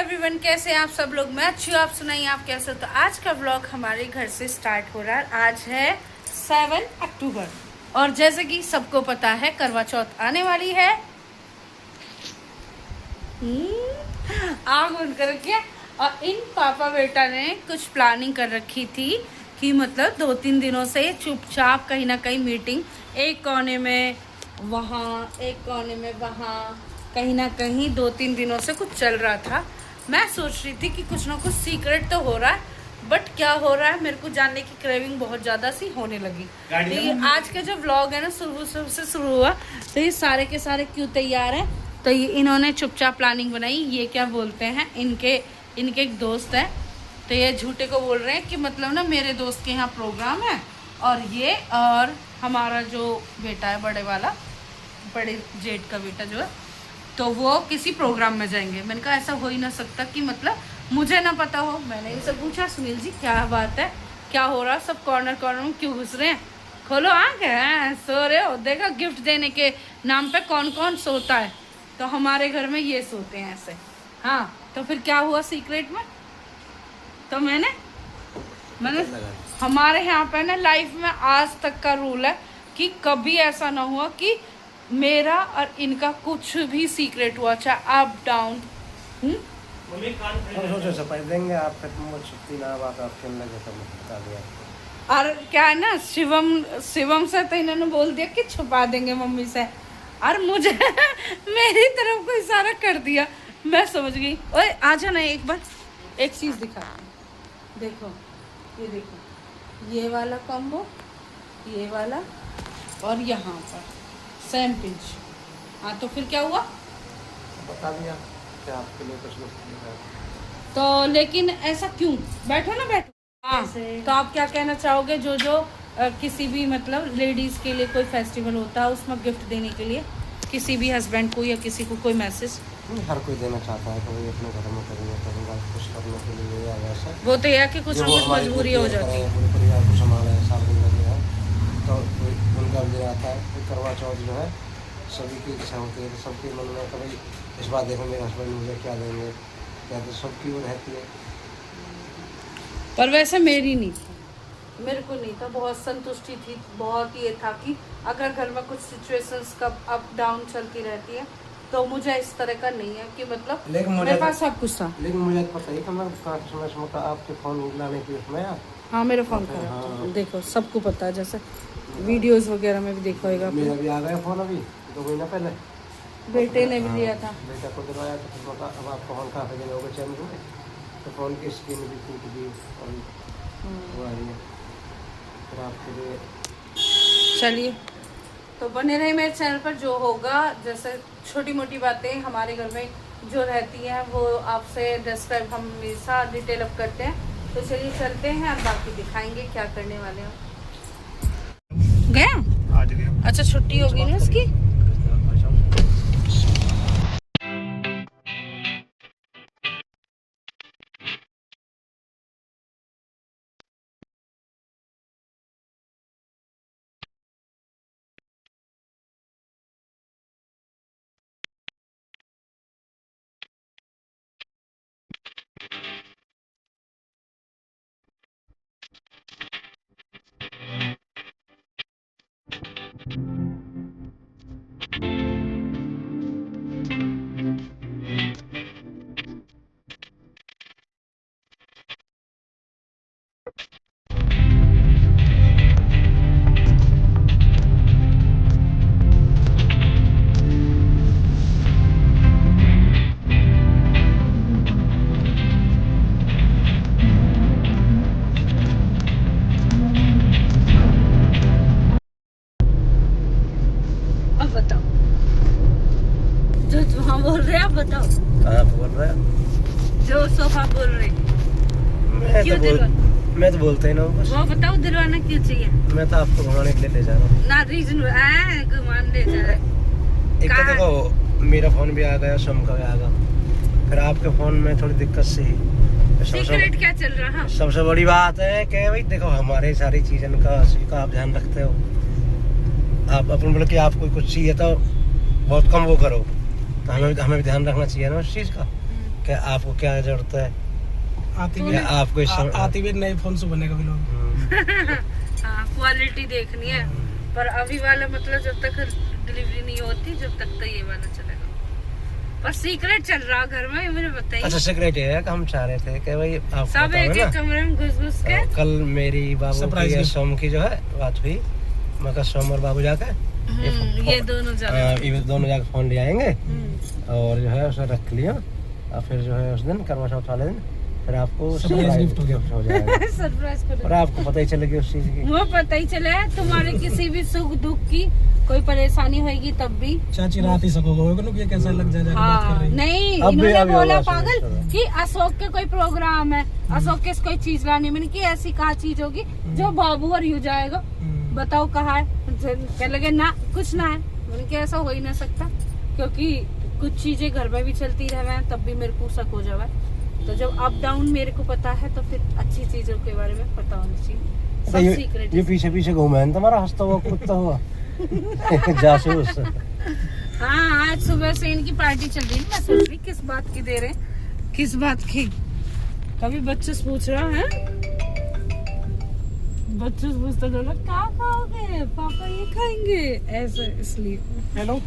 Everyone, कैसे हैं आप सब लोग। मैं अच्छी हूँ, आप सुनाइए आप कैसे हो। तो आज का व्लॉग हमारे घर से स्टार्ट हो रहा है। आज है 7 अक्टूबर और जैसे कि सबको पता है करवा चौथ आने वाली है। आग बंद कर रखी है। और इन पापा बेटा ने कुछ प्लानिंग कर रखी थी कि मतलब 2-3 दिनों से चुपचाप कहीं ना कहीं मीटिंग, एक कोने में वहाँ, एक कोने में वहाँ, कहीं ना कहीं 2-3 दिनों से कुछ चल रहा था। मैं सोच रही थी कि कुछ ना कुछ सीक्रेट तो हो रहा है, बट क्या हो रहा है मेरे को जानने की क्रेविंग बहुत ज़्यादा सी होने लगी। तो ये आज का जो व्लॉग है ना शुरू से शुरू हुआ। तो ये सारे के सारे क्यों तैयार हैं, तो ये इन्होंने चुपचाप प्लानिंग बनाई। ये क्या बोलते हैं, इनके एक दोस्त है, तो ये झूठे को बोल रहे हैं कि मतलब ना मेरे दोस्त के यहाँ प्रोग्राम है और ये और हमारा जो बेटा है बड़े वाला, बड़े जेठ का बेटा जो है, तो वो किसी प्रोग्राम में जाएंगे। मैंने कहा ऐसा हो ही ना सकता कि मतलब मुझे ना पता हो। मैंने इनसे पूछा, सुनील जी क्या बात है, क्या हो रहा, सब कॉर्नर कॉर्नर में क्यों घुस रहे हैं, खोलो आँख है, सो रहे हो। देखा गिफ्ट देने के नाम पे कौन कौन सोता है, तो हमारे घर में ये सोते हैं ऐसे। हाँ, तो फिर क्या हुआ सीक्रेट में, तो मैंने हमारे यहाँ पे ना लाइफ में आज तक का रूल है कि कभी ऐसा ना हुआ कि मेरा और इनका कुछ भी सीक्रेट हुआ, चाहे अप डाउन। सरप्राइज देंगे आप, छुट्टी ना बात आपके लगे तो बता दिया। और क्या है ना, शिवम से तो इन्होंने बोल दिया कि छुपा देंगे मम्मी से, और मुझे मेरी तरफ को इशारा कर दिया। मैं समझ गई। ओए आजा ना, एक बार एक चीज दिखा, देखो ये देखो, ये वाला कॉम्बो, ये वाला और यहाँ पर सेम पिंच। हाँ, तो फिर क्या हुआ, बता दिया क्या आपके लिए कुछ तो लेकिन ऐसा क्यों, बैठो ना बैठो। हाँ, तो आप क्या कहना चाहोगे, जो किसी भी मतलब लेडीज के लिए कोई फेस्टिवल होता है उसमें गिफ्ट देने के लिए किसी भी हस्बैंड को या किसी को कोई मैसेज? हर कोई देना चाहता है, कोई अपने घर में करूँगा खुश करने के लिए या वैसा। वो तो यह कि कुछ ना कुछ मजबूरी हो जाती है, पूरे परिवार को संभाला है, 7 दिन लगे हैं, तो उनका भी आता है। फिर करवा चौथ जो है सभी की इच्छा होती है, तो सबके मन में कभी इस बात देखो मेरे हस्बैंड मुझे क्या देंगे, क्या तो सबकी वो रहती है। पर वैसे मेरी नहीं थी, मेरे को नहीं था, बहुत संतुष्टि थी, बहुत ये था कि अगर घर में कुछ सिचुएशंस का अप डाउन चलती रहती है तो मुझे इस तरह का नहीं है कि मतलब मेरे पास सब कुछ था। लेकिन मुझे पता ही कि मैं समय आपके फ़ोन लाने की उसमें। हाँ, मेरे फ़ोन का हाँ। देखो सबको पता है, जैसे वीडियोस वगैरह में भी देखा होगा। मेरा भी आ गया फ़ोन अभी 2 महीना पहले, बेटे ने भी दिया था, बेटा को दिलवाया, तो फिर अब आपका फ़ोन काफ़ी दिन हो गए चैन हुए, तो फ़ोन की स्क्रीन भी टूट गई और वो आ रही है। फिर आपके लिए चलिए तो बने रहे मेरे चैनल पर। जो होगा, जैसे छोटी मोटी बातें हमारे घर में जो रहती हैं वो आपसे डिस्क्राइब हम हमेशा डिटेल अप करते हैं। तो चलिए चलते हैं, अब बाकी दिखाएंगे क्या करने वाले हैं। गया आज गया। अच्छा, छुट्टी होगी ना उसकी। बताओ जो वहाँ बोल रहे हैं, आप बताओ। आप बोल रहे हैं, जो सोफा बोल रहे मैं तो बोलते ही ना हूँ, वो बताओ दिलवाना क्यों चाहिए। मैं तो आपको घुमाने के लिए ले जा रहा हूँ ना, रीजन घुमान ले जा रहे। एक तो देखो मेरा फ़ोन भी आ गया, शम का भी आ गया, फिर आपके फ़ोन में थोड़ी दिक्कत सी। सीक्रेट क्या चल रहा है? सबसे बड़ी बात है कि भाई देखो हमारे सारी चीज़ों का आप ध्यान रखते हो। आप अपन बोले कि आपको कुछ चाहिए तो बहुत कम वो करो, तो हमें भी ध्यान रखना चाहिए ना उस चीज़ का। क्या आपको क्या जरूरत है? आती या आपको इस समय आती भी नए फोन से बनेगा व्लॉग। हाँ, क्वालिटी देखनी है। पर अभी वाला मतलब जब तक डिलीवरी नहीं होती जब तक तो ये वाला चलेगा। पर सीक्रेट चल रहा घर में, मुझे बताइए। अच्छा सीक्रेट है कि हम चाह रहे थे कि भाई आपको सब एक एक कमरे में घुस के। कल मेरी बाबू Surprise की gift। सोम की जो है बात हुई, मैं कहा सोम और बाबू जाकर ये दोनों ये दोनों जाकर फोन ले आएंगे और जो है उसे रख लिया और फिर जो है उस दिन करवा चौथ वाले दिन फिर आपको Surprise gift हो जाएगा सरप्राइज और आपको पता ही चलेगी उस चीज की। वो पता ही चले तुम्हारे किसी भी सुख दुख की कोई परेशानी होगी तब भी। चाची रात ही सकोगे ये कैसा लग जाए बात कर हाँ, रही। नहीं अभी- इन्होंने अभी बोला होगा, पागल सुनो। कि अशोक के कोई प्रोग्राम है, अशोक के कोई चीज लानी। मैंने की ऐसी कहा चीज होगी जो बाबू और यू जाएगा, बताओ कहाँ है? कह लगे ना कुछ ना है। मैंने कहा ऐसा हो ही ना सकता, क्योंकि कुछ चीजें घर में भी चलती रहे तब भी मेरे को शक हो जाए। तो जब अप डाउन मेरे को पता है तो फिर अच्छी चीजों के बारे में पता होनी चाहिए। सब सीक्रेट। ये पीछे पीछे घूमे है तुम्हारा हंसता हुआ कूदता हुआ जासूस। हाँ, आज सुबह से इनकी पार्टी चल रही है। मैं सोच रही किस बात की दे रहे, किस बात की। कभी बच्चे से पूछ रहा है, बच्चे से पूछता था क्या खाओगे पापा, ये खाएंगे ऐसे, इसलिए। हेलो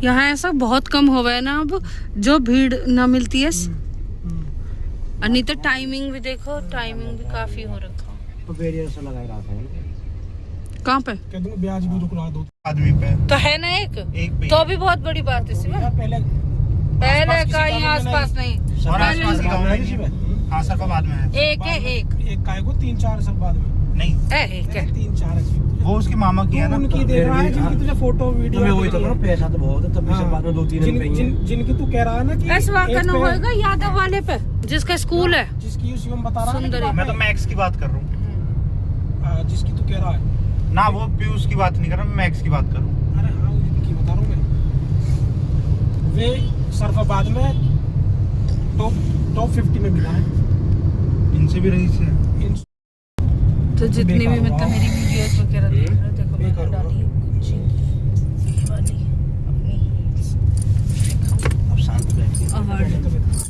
यहाँ ऐसा बहुत कम हो गया ना अब, जो भीड़ ना मिलती है। और नहीं तो टाइमिंग भी देखो, टाइमिंग भी काफी हो रखा। तो बैरियर से लगाए रहा था कहाँ पे? कह दूंगा ब्याज भी रुक रहा दो आदमी पे तो है ना एक पे तो भी बहुत बड़ी बात है इसमें। पहले पहले का ही आसपास नहीं, और आसपास के गाँव में किसी पे? हाँ सर का बाद में है एक है एक एक काय को 3-4 सब बाद में नहीं एक है। 3-4 है वो उसकी मामा की है ना उनकी देख रहा है जिनकी तुझे फोटो तो मैं वीडियो वही तो बोल रहा हूँ, पैसा तो बहुत है तब भी सब बाद में 2-3 दिन पे ही है। जिनकी तू कह रहा है ना कि ऐसा वाकई एक न पे- होएगा यादव वाले पे जिसका स्कूल है। जिसकी उसी में बता रहा है ना कि सुंदरी। वहाँ मैं पे- तो मैक्स की बात कर रहा हूँ जिसकी तू कह रहा है। ना, वो पीयूष की बात नहीं कर रहा, मैं मैक्स की बात कर रहा हूँ। अरे हाँ उनकी बता रहा हूँ मैं। वे सरफाबाद में टॉप 50 में मिला है। इनसे भी रही से इन तो जितनी भी बेकार मतलब मेरी वीडियोस वगैरह देख रहे हो, देखो मैंने बेकार डाली है कुछ ये वाली अपनी दिखाऊं। अब शांत बैठिए। और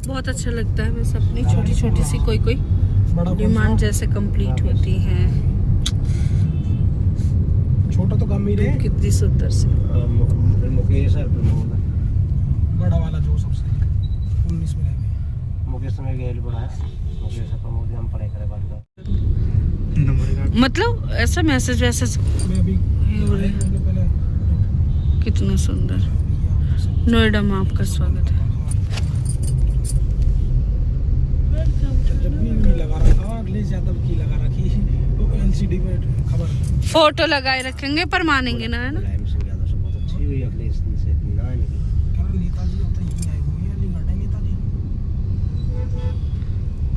बहुत अच्छा लगता है, बस अपनी छोटी छोटी सी कोई कोई बड़ा डिमांड जैसे कंप्लीट होती है। छोटा तो कम ही रहे, कितनी सुंदर सी। फिर मुकेश है, फिर बड़ा वाला जो सबसे 19 में रहेगा। मुकेश में गेल बड़ा है, मुकेश है प्रमोद हम पढ़ाई करे बात कर। नंबर मतलब ऐसा मैसेज वैसेज मैं अभी पहले कितना सुंदर। नोएडा में आपका स्वागत है। जब भी लगा रहा था अगले ज्यादा की लगा रखी वो एलसीडी पे खबर फोटो लगाए रखेंगे पर मानेंगे ना, है ना? मुलायम सिंह यादव से बहुत अच्छी हुई अगले इस दिन से ना निकली। कह रहा नेताजी होता यही आए हुए हैं अलीगढ़ है नेताजी।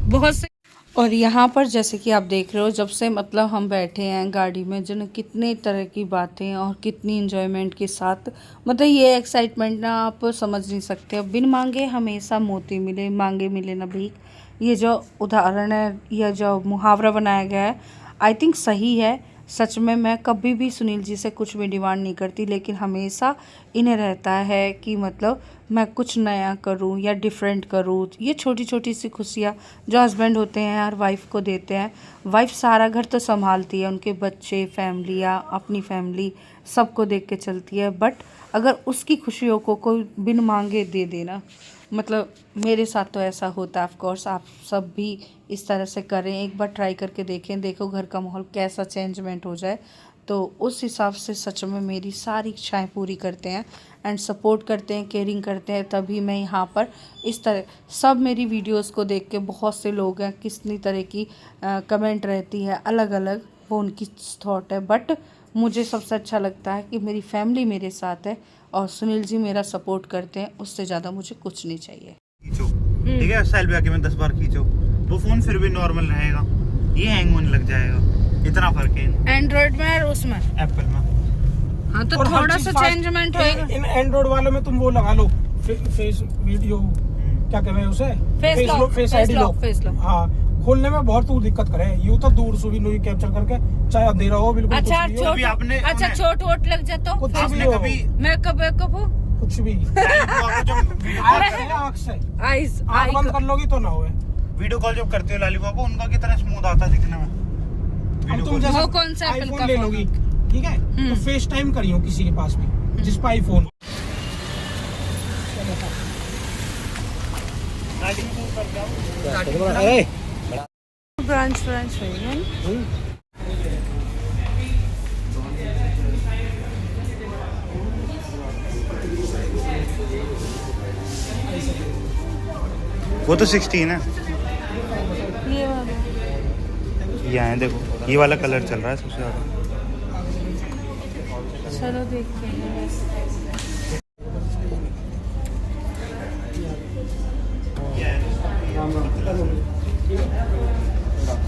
बहुत से। और यहाँ पर जैसे कि आप देख रहे हो, जब से मतलब हम बैठे हैं गाड़ी में, जो न कितने तरह की बातें और कितनी इंजॉयमेंट के साथ, मतलब ये एक्साइटमेंट ना आप समझ नहीं सकते। बिन मांगे हमेशा मोती मिले, मांगे मिले ना भीख। ये जो उदाहरण है या जो मुहावरा बनाया गया है, आई थिंक सही है। सच में मैं कभी भी सुनील जी से कुछ भी डिमांड नहीं करती, लेकिन हमेशा इन्हें रहता है कि मतलब मैं कुछ नया करूं या डिफरेंट करूं। ये छोटी छोटी सी खुशियाँ जो हस्बैंड होते हैं यार वाइफ को देते हैं। वाइफ सारा घर तो संभालती है, उनके बच्चे, फैमिली या अपनी फैमिली सबको देख के चलती है, बट अगर उसकी खुशियों को कोई बिन मांगे दे देना, मतलब मेरे साथ तो ऐसा होता है। ऑफ कोर्स आप सब भी इस तरह से करें, एक बार ट्राई करके देखें, देखो घर का माहौल कैसा चेंजमेंट हो जाए। तो उस हिसाब से सच में मेरी सारी इच्छाएं पूरी करते हैं एंड सपोर्ट करते हैं, केयरिंग करते हैं। तभी मैं यहाँ पर इस तरह सब मेरी वीडियोस को देख के बहुत से लोग हैं, कितनी तरह की कमेंट रहती है अलग अलग, वो उनकी थॉट है, बट मुझे सबसे अच्छा लगता है कि मेरी फैमिली मेरे साथ है और सुनील जी मेरा सपोर्ट करते हैं। उससे ज़्यादा मुझे कुछ नहीं चाहिए। खींचो, ठीक है, सेल्फी आके मैं 10 बार खींचो, वो फोन फिर भी नॉर्मल रहेगा, ये हैंग होने लग जाएगा। इतना फर्क है एंड्रॉइड में और उसमें, एप्पल में। हाँ तो और हर थोड़ा चीज सा fast- चेंजमेंट होएगा। इन एंड्रॉइड वालों में तुम वो लगा लो फेस वीडियो क्या कहते हैं उसे, face lock, face ID lock. Face lock. हाँ, खोलने में बहुत दूर दिक्कत करे, यूं तो दूर से भी नहीं कैप्चर करके, चाहे अंधेरा हो बिल्कुल अच्छा कुछ भी हो, चोट, अभी आपने- अच्छा चोट वोट लग जाए तो कुछ भी आपने हो, कभी मैं कब हूँ कुछ भी आँख से आइस आँख बंद कर लोगी तो ना होए। वीडियो कॉल जब करते हो लालीपॉप को, उनका कितना स्मूथ आता है दिखने में। अब वीडियो तुम कॉल जैसे वो कौन सा Apple iPhone का ले फोन लोगी, ठीक है, तो फेस टाइम करियो किसी के पास भी जिस पर आईफोन। अरे ब्रांच है वो तो 16 है। ये वाला। ये है देखो, ये वाला कलर चल रहा है सबसे ज्यादा। चलो देखते हैं।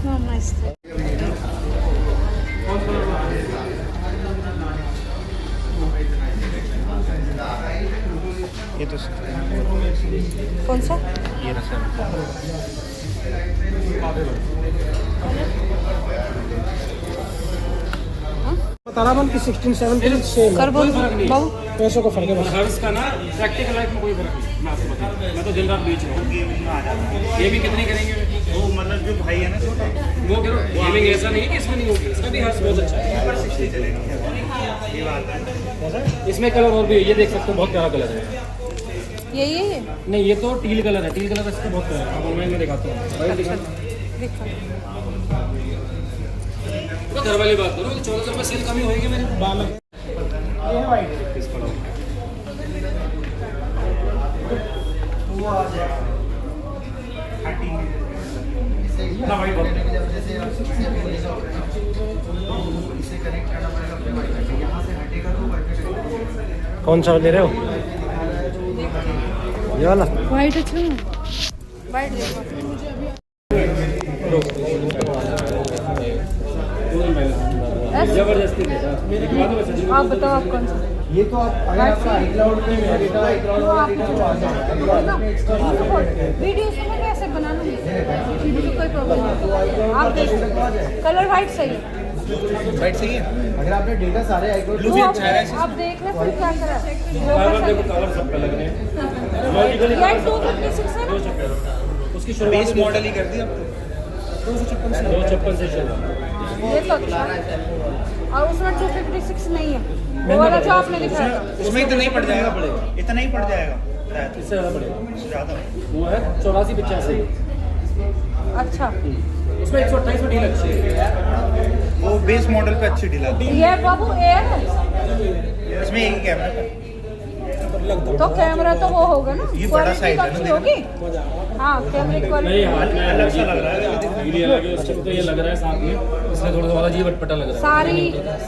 नमस्ते। ये तो कौन सा? ये रहा। बता रहा कि 16, 17 सेम कर बोल बाबू। पैसों का फर्क है बस। हर्ष का ना प्रैक्टिकल लाइफ में कोई फर्क नहीं, मैं आपको बता रहा हूं। मैं तो दिन रात बेच रहा हूँ। गेमिंग में आ जाता है। गेमिंग कितनी करेंगे? वो मतलब जो भाई है ना छोटा, वो करो। गेमिंग ऐसा नहीं है कि इसमें नहीं होगी, इसमें भी हर्ष बहुत अच्छा है। 60 चलेगी। ये बात है। इसमें कलर और भी है, ये देख सकते हो, बहुत प्यारा कलर है। यही है नहीं, ये तो टील कलर है, टील कलर इसका बहुत प्यारा है। अब ऑनलाइन में दिखाता हूँ। भाई दिखाता देखो। हूँ। घर वाली बात करो, 1400 रुपये सेल कमी होगी मेरे। बाल ये है वाइट। ना भाई बहुत कौन सा ले रहे हो? ये वाला। वाइट अच्छा है। वाइट देखो। जबरदस्ती आप बताओ आप कौन सा? ये तो आप अगर आपका iCloud पे मेरा डेटा iCloud वो वाला आप डेटा वीडियो में कैसे बना लूँगी, मुझे कोई प्रॉब्लम नहीं। आप देख, कलर वाइट सही है। राइट सही है। अगर आपने डेटा सारे iCloud वो आप देख ले फिर क्या करा। कलर देखो, कलर सब पे लग रहे हैं। यार 256 है ना? उसकी शुरुआत मॉडल ही कर दी अब तो 256 से शुरू। ये तो अच्छा है। और उसमें 256 नहीं है, वो वाला जो आपने दिखाया था। उसमें इतना ही पड़ जाएगा, इतना ही पड़ जाएगा। इससे ज़्यादा पड़ेगा। ज़्यादा वो है 84-85। अच्छा उसमें 128 में डील अच्छी है। वो बेस मॉडल पे अच्छी डील आती ये बाबू एयर है, है। इसमें एक ही कैमरा है। तो कैमरा तो वो होगा ना, ये बड़ा क्वालिटी size तो है ना, अच्छी देखो। होगी। हाँ कैमरे की नहीं, क्वालिटी हाथ में अलग सा लग रहा है। वीडियो लगे उसके तो ये लग रहा है साथ में, इसलिए थोड़ा थोड़ा अजीब अटपटा लग रहा है।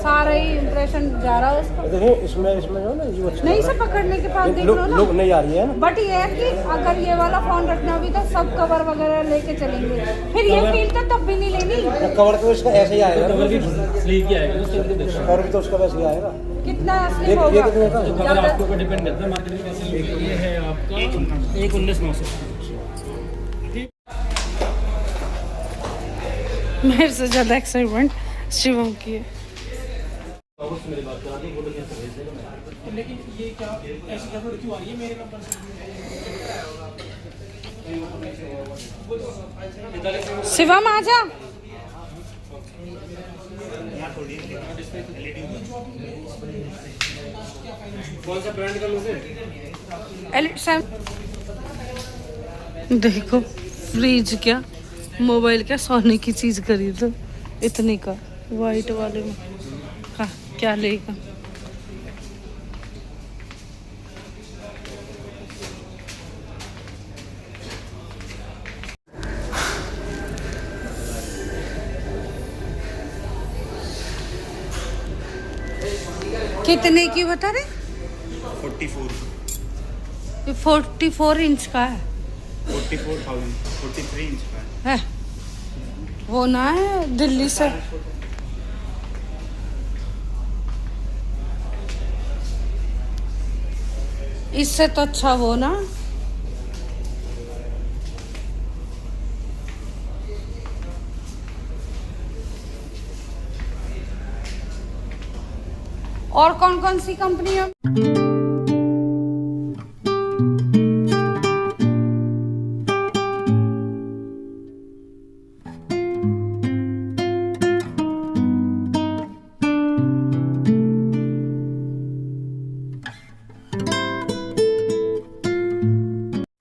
सारा ही इम्प्रेशन जा रहा है उसका। देखो इसमें जो है ना ये अच्छा नहीं से पकड़ने के पास देख लो ना। लुक नहीं आ रही है ना। बट ये है कि अगर ये वाला फोन रखना भी तो सब कवर वगैरह लेके चलेंगे, फिर ये फील तो तब भी नहीं लेनी। कवर तो इसका ऐसे ही आएगा, कवर भी स्लीक ही आएगा, उससे भी देखो। कवर भी तो उसका वैसे ही आएगा। कितना असली ये होगा कितने का? तो कवर आपके ऊपर डिपेंड करता है, मार्केट में कैसे लेके। ये है आपका 119,900। मेरे से ज्यादा एक्साइटमेंट शिवम की है। लेकिन ये क्या ऐसी गड़बड़ क्यों आ रही है मेरे नंबर से? शिवम आजा। कौन सा ब्रांड का लोगे? देखो फ्रिज क्या, मोबाइल क्या, सोने की चीज खरीदो इतने का, वाइट वाले में का क्या लेगा। कितने की बता रहे? 44 ये 44 इंच का है। 44,000 43 इंच का है। वो ना है दिल्ली से, इससे तो अच्छा वो ना और कौन कौन सी कंपनी है?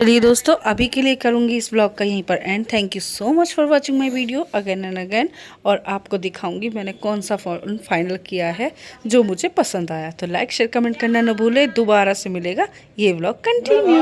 चलिए दोस्तों, अभी के लिए करूँगी इस ब्लॉग का यहीं पर and. Thank you so much for watching my video again and again. और आपको दिखाऊंगी मैंने कौन सा फ़ोन फाइनल किया है जो मुझे पसंद आया। तो लाइक शेयर कमेंट करना न भूले। दोबारा से मिलेगा ये ब्लॉग कंटिन्यू।